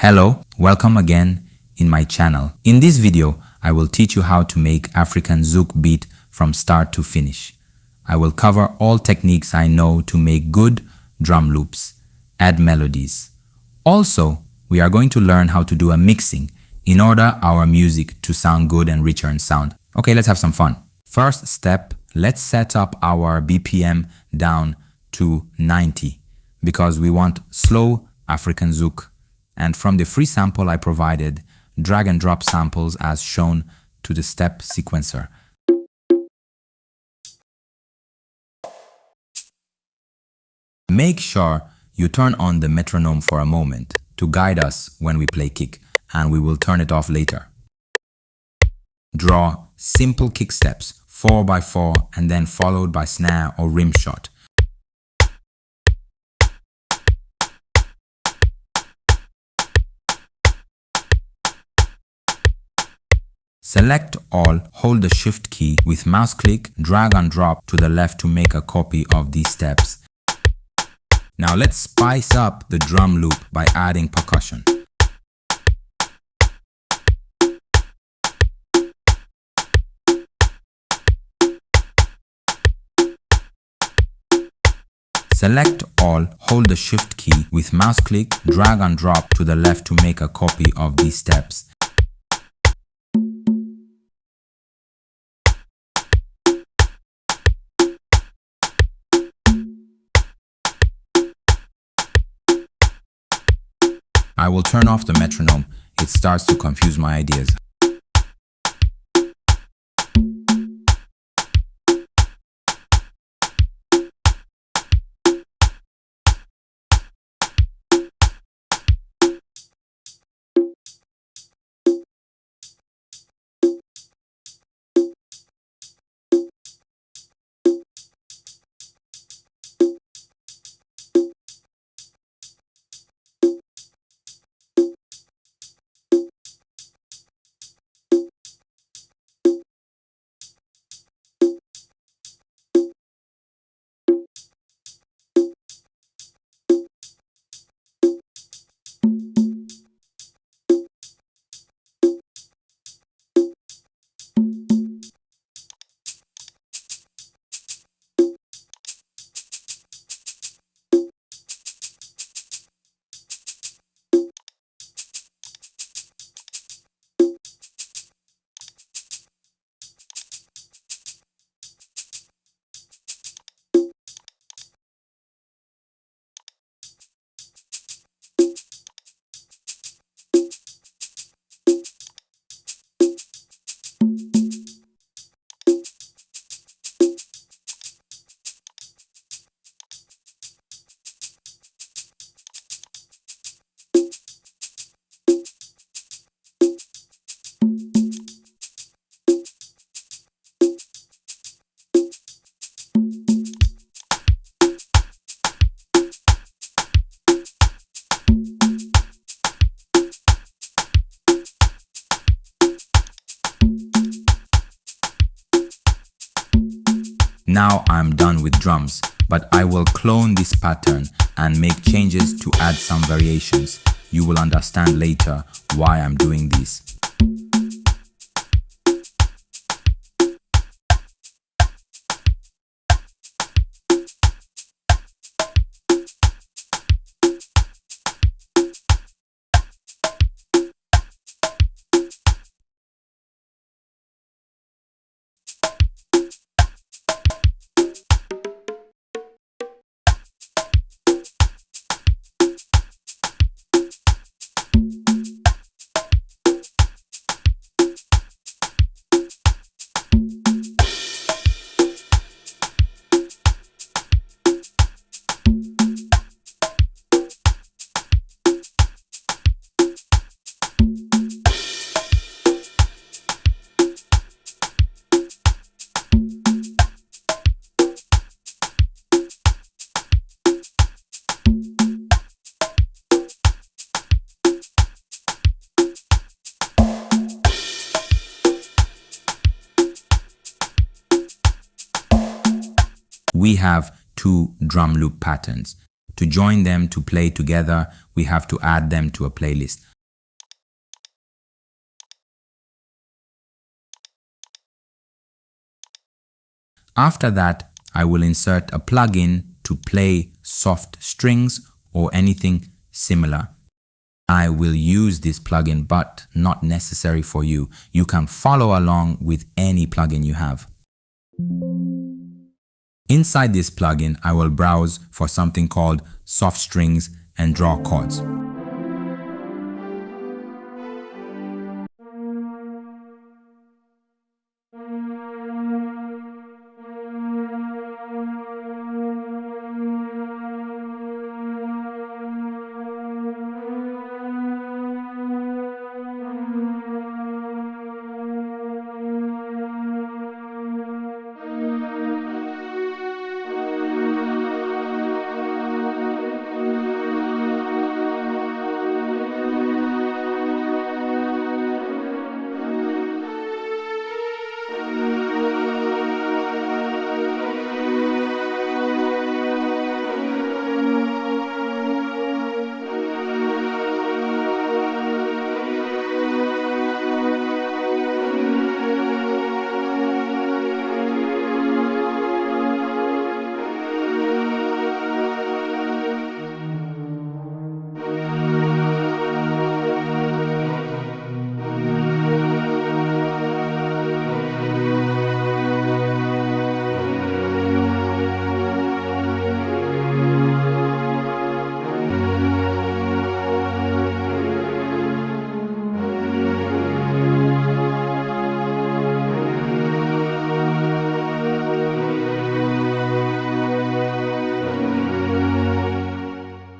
Hello, welcome again in my channel. In this video, I will teach you how to make African Zouk beat from start to finish. I will cover all techniques I know to make good drum loops, add melodies. Also, we are going to learn how to do a mixing in order our music to sound good and richer in sound. Okay, let's have some fun. First step, let's set up our BPM down to 90 because we want slow African Zouk. And from the free sample I provided, drag and drop samples as shown to the step sequencer. Make sure you turn on the metronome for a moment to guide us when we play kick, and we will turn it off later. Draw simple kick steps, 4x4, and then followed by snare or rim shot. Select all, hold the shift key with mouse click, drag and drop to the left to make a copy of these steps. Now let's spice up the drum loop by adding percussion. Select all, hold the shift key with mouse click, drag and drop to the left to make a copy of these steps. I will turn off the metronome. It starts to confuse my ideas. Now I'm done with drums, but I will clone this pattern and make changes to add some variations. You will understand later why I'm doing this. We have two drum loop patterns. To join them to play together, we have to add them to a playlist. After that, I will insert a plugin to play soft strings or anything similar. I will use this plugin, but not necessary for you. You can follow along with any plugin you have. Inside this plugin, I will browse for something called soft strings and draw chords.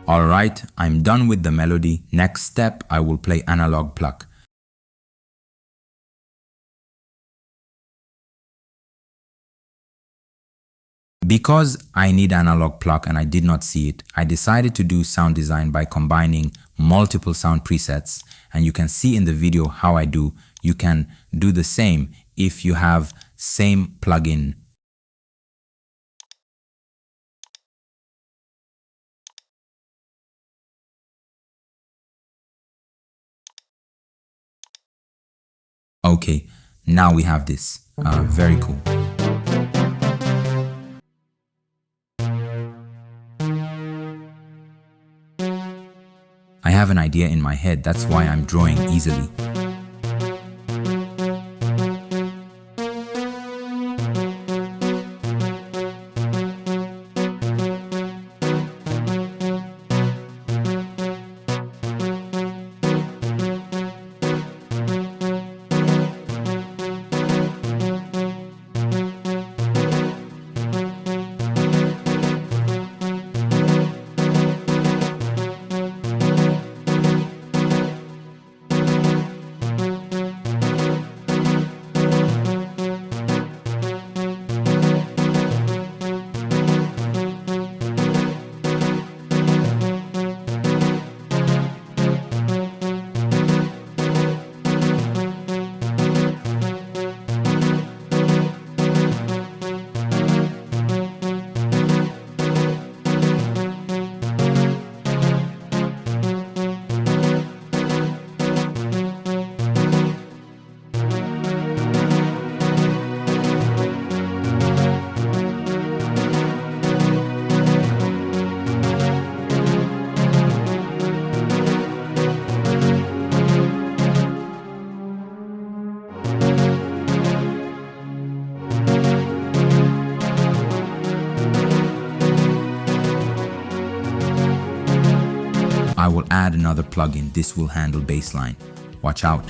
Alright, I'm done with the melody. Next step, I will play analog pluck. Because I need analog pluck and I did not see it, I decided to do sound design by combining multiple sound presets, and you can see in the video how I do. You can do the same if you have same plugin. Okay, now we have this. Very cool. I have an idea in my head, that's why I'm drawing easily. I will add another plugin. This will handle bassline. Watch out.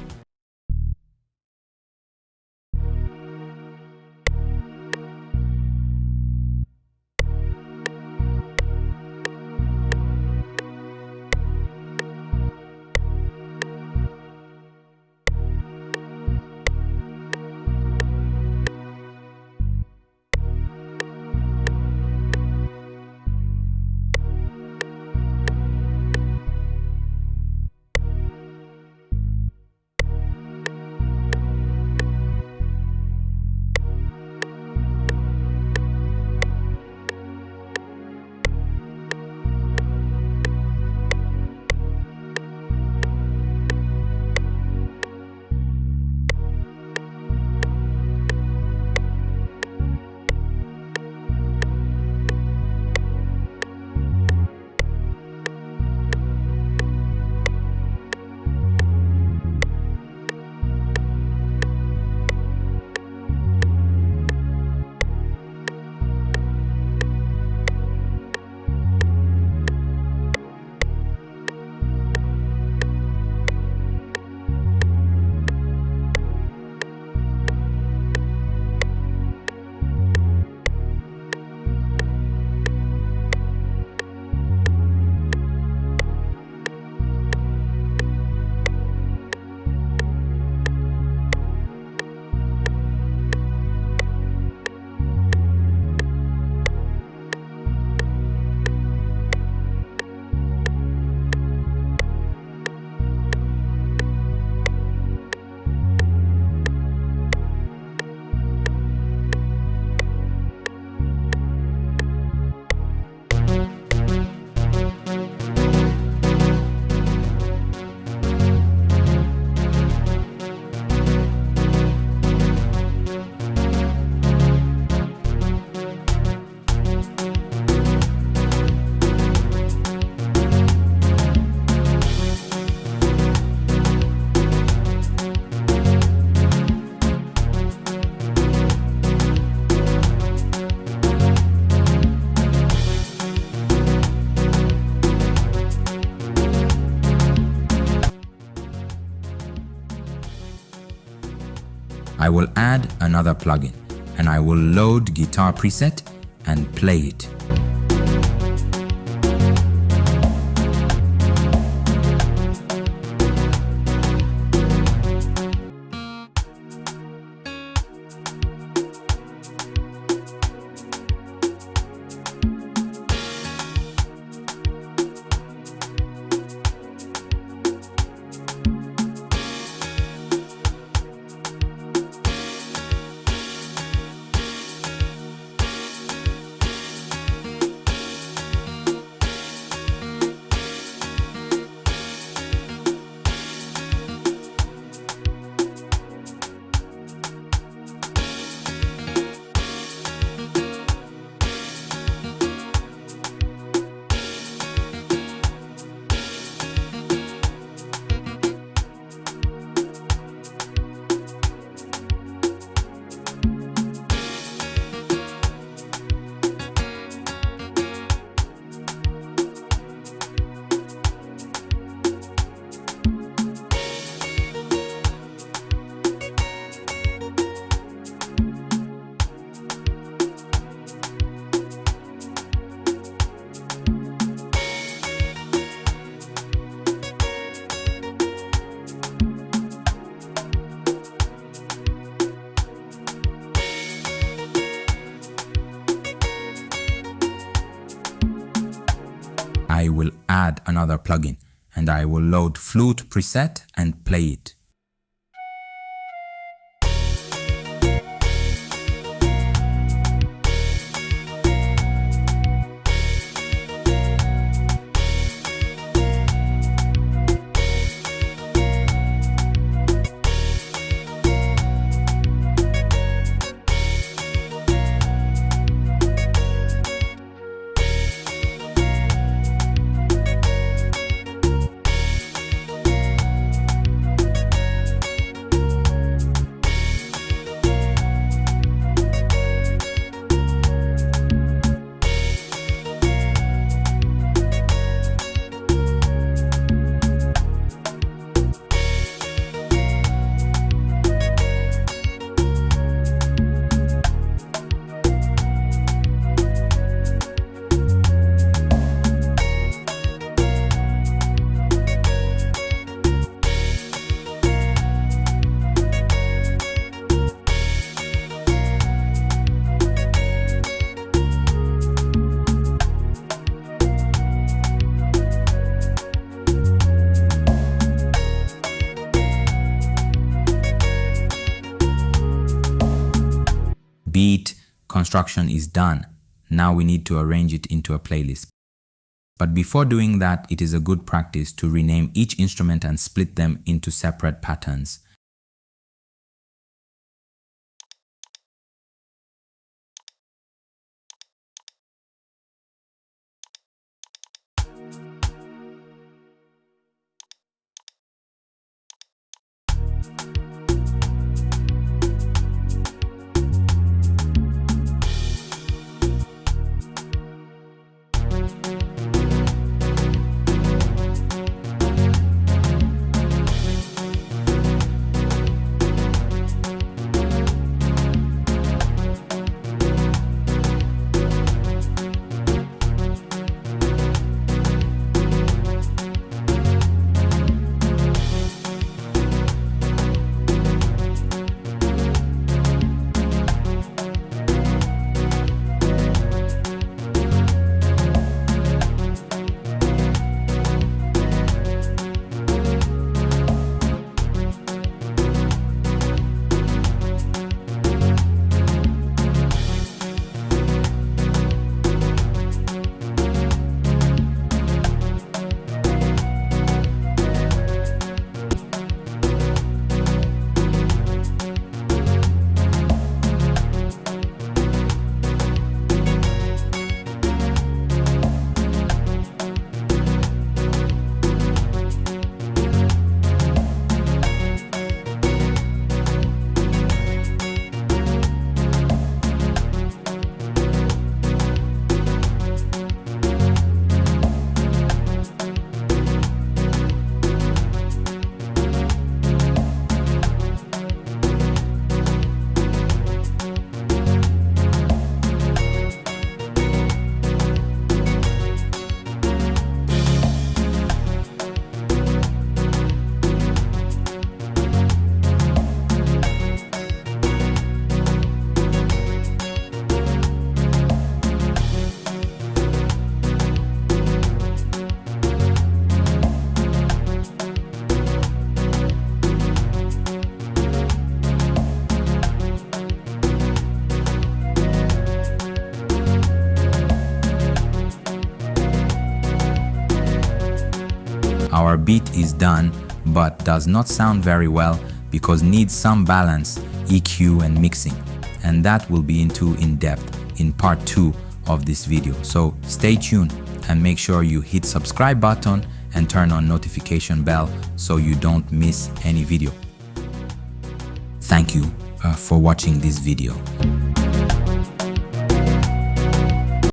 I will add another plugin and I will load guitar preset and play it. I will add another plugin and I will load flute preset and play it. Beat construction is done. Now we need to arrange it into a playlist. But before doing that, it is a good practice to rename each instrument and split them into separate patterns. Our beat is done, but does not sound very well because needs some balance, EQ and mixing. And that will be into in depth in part 2 of this video. So stay tuned and make sure you hit subscribe button and turn on notification bell so you don't miss any video. Thank you for watching this video.